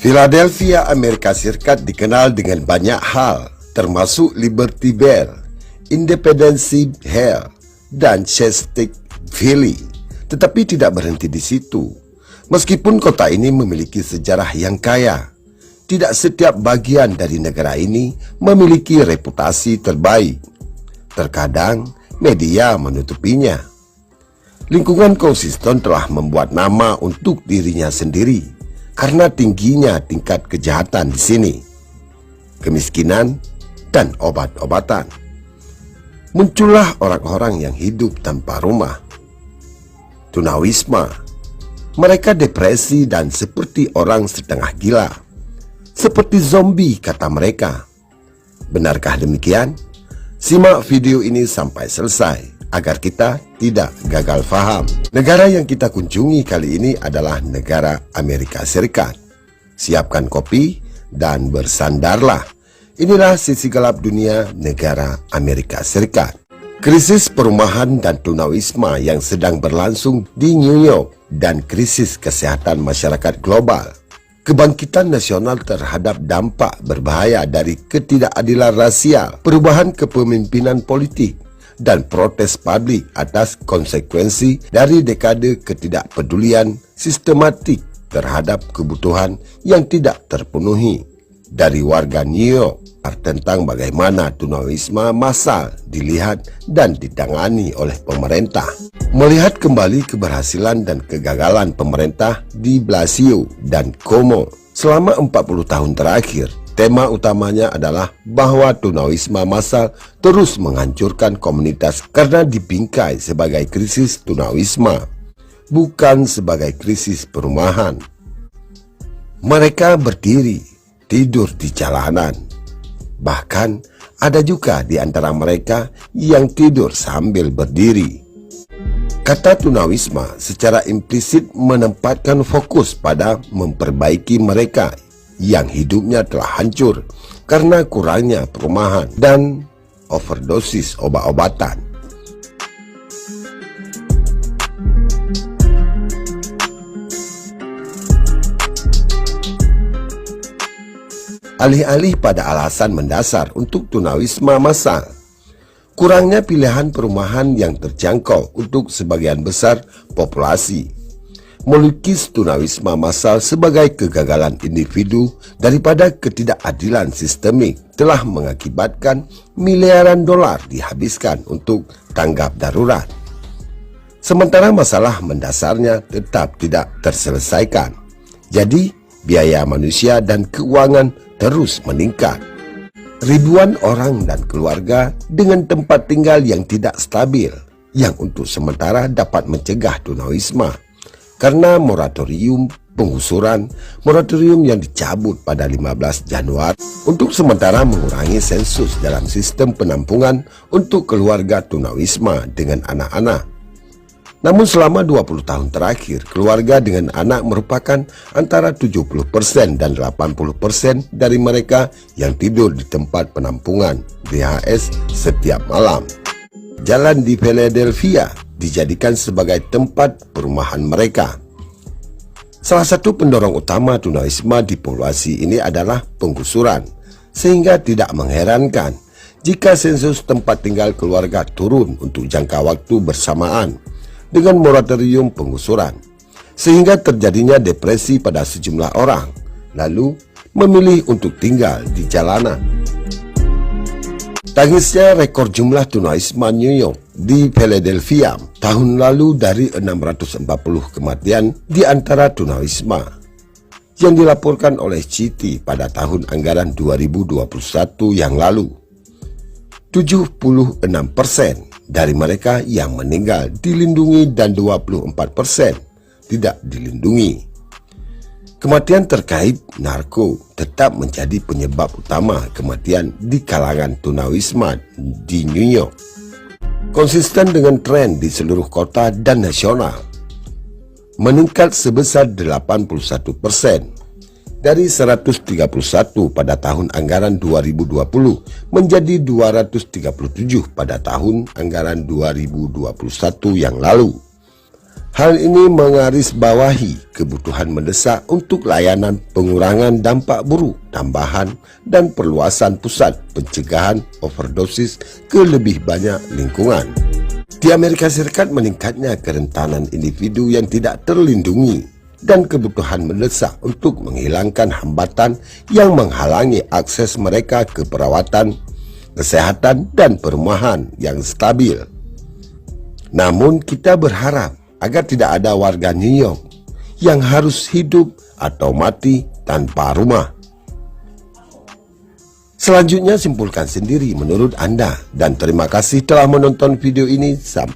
Philadelphia, Amerika Serikat dikenal dengan banyak hal, termasuk Liberty Bell, Independence Hall, dan Chesapeake Valley. Tetapi tidak berhenti di situ. Meskipun kota ini memiliki sejarah yang kaya, tidak setiap bagian dari negara ini memiliki reputasi terbaik. Terkadang media menutupinya. Lingkungan konsisten telah membuat nama untuk dirinya sendiri karena tingginya tingkat kejahatan di sini, kemiskinan, dan obat-obatan. Muncullah orang-orang yang hidup tanpa rumah, tunawisma. Mereka depresi dan seperti orang setengah gila, seperti zombie kata mereka. Benarkah demikian? Simak video ini sampai selesai agar kita tidak gagal faham. Negara yang kita kunjungi kali ini adalah negara Amerika Serikat. Siapkan kopi dan bersandarlah. Inilah sisi gelap dunia negara Amerika Serikat. Krisis perumahan dan tunawisma yang sedang berlangsung di New York dan krisis kesehatan masyarakat global. Kebangkitan nasional terhadap dampak berbahaya dari ketidakadilan rasial, perubahan kepemimpinan politik, dan protes publik atas konsekuensi dari dekade ketidakpedulian sistematik terhadap kebutuhan yang tidak terpenuhi dari warga New York tentang bagaimana tunawisma massal dilihat dan ditangani oleh pemerintah. Melihat kembali keberhasilan dan kegagalan pemerintah de Blasio dan Cuomo selama 40 tahun terakhir, tema utamanya adalah bahwa tunawisma massal terus menghancurkan komunitas karena dibingkai sebagai krisis tunawisma, bukan sebagai krisis perumahan. Mereka berdiri, tidur di jalanan. Bahkan ada juga di antara mereka yang tidur sambil berdiri. Kata tunawisma secara implisit menempatkan fokus pada memperbaiki mereka yang hidupnya telah hancur karena kurangnya perumahan dan overdosis obat-obatan. Alih-alih pada alasan mendasar untuk tunawisma massal, kurangnya pilihan perumahan yang terjangkau untuk sebagian besar populasi, melukis tunawisma massal sebagai kegagalan individu daripada ketidakadilan sistemik telah mengakibatkan miliaran dolar dihabiskan untuk tanggap darurat. Sementara masalah mendasarnya tetap tidak terselesaikan. Jadi, biaya manusia dan keuangan terus meningkat. Ribuan orang dan keluarga dengan tempat tinggal yang tidak stabil, yang untuk sementara dapat mencegah tunawisma karena moratorium penggusuran, moratorium yang dicabut pada 15 Januari untuk sementara mengurangi sensus dalam sistem penampungan untuk keluarga tunawisma dengan anak-anak. Namun selama 20 tahun terakhir, keluarga dengan anak merupakan antara 70% dan 80% dari mereka yang tidur di tempat penampungan DHS setiap malam. Jalan di Philadelphia dijadikan sebagai tempat perumahan mereka. Salah satu pendorong utama tunawisma di populasi ini adalah penggusuran, sehingga tidak mengherankan jika sensus tempat tinggal keluarga turun untuk jangka waktu bersamaan dengan moratorium penggusuran, sehingga terjadinya depresi pada sejumlah orang, lalu memilih untuk tinggal di jalanan. Tangisnya rekor jumlah tunawisma New York di Philadelphia tahun lalu dari 640 kematian di antara tunawisma yang dilaporkan oleh CT pada tahun anggaran 2021 yang lalu. 76% dari mereka yang meninggal dilindungi dan 24% tidak dilindungi. Kematian terkait narko tetap menjadi penyebab utama kematian di kalangan tunawisma di New York. Konsisten dengan tren di seluruh kota dan nasional, meningkat sebesar 81%. Dari 131 pada tahun anggaran 2020 menjadi 237 pada tahun anggaran 2021 yang lalu. Hal ini mengarisbawahi kebutuhan mendesak untuk layanan pengurangan dampak buruk tambahan dan perluasan pusat pencegahan overdosis ke lebih banyak lingkungan. Di Amerika Serikat, meningkatnya kerentanan individu yang tidak terlindungi dan kebutuhan mendesak untuk menghilangkan hambatan yang menghalangi akses mereka ke perawatan, kesehatan, dan perumahan yang stabil. Namun kita berharap agar tidak ada warga New York yang harus hidup atau mati tanpa rumah. Selanjutnya simpulkan sendiri menurut Anda, dan terima kasih telah menonton video ini sampai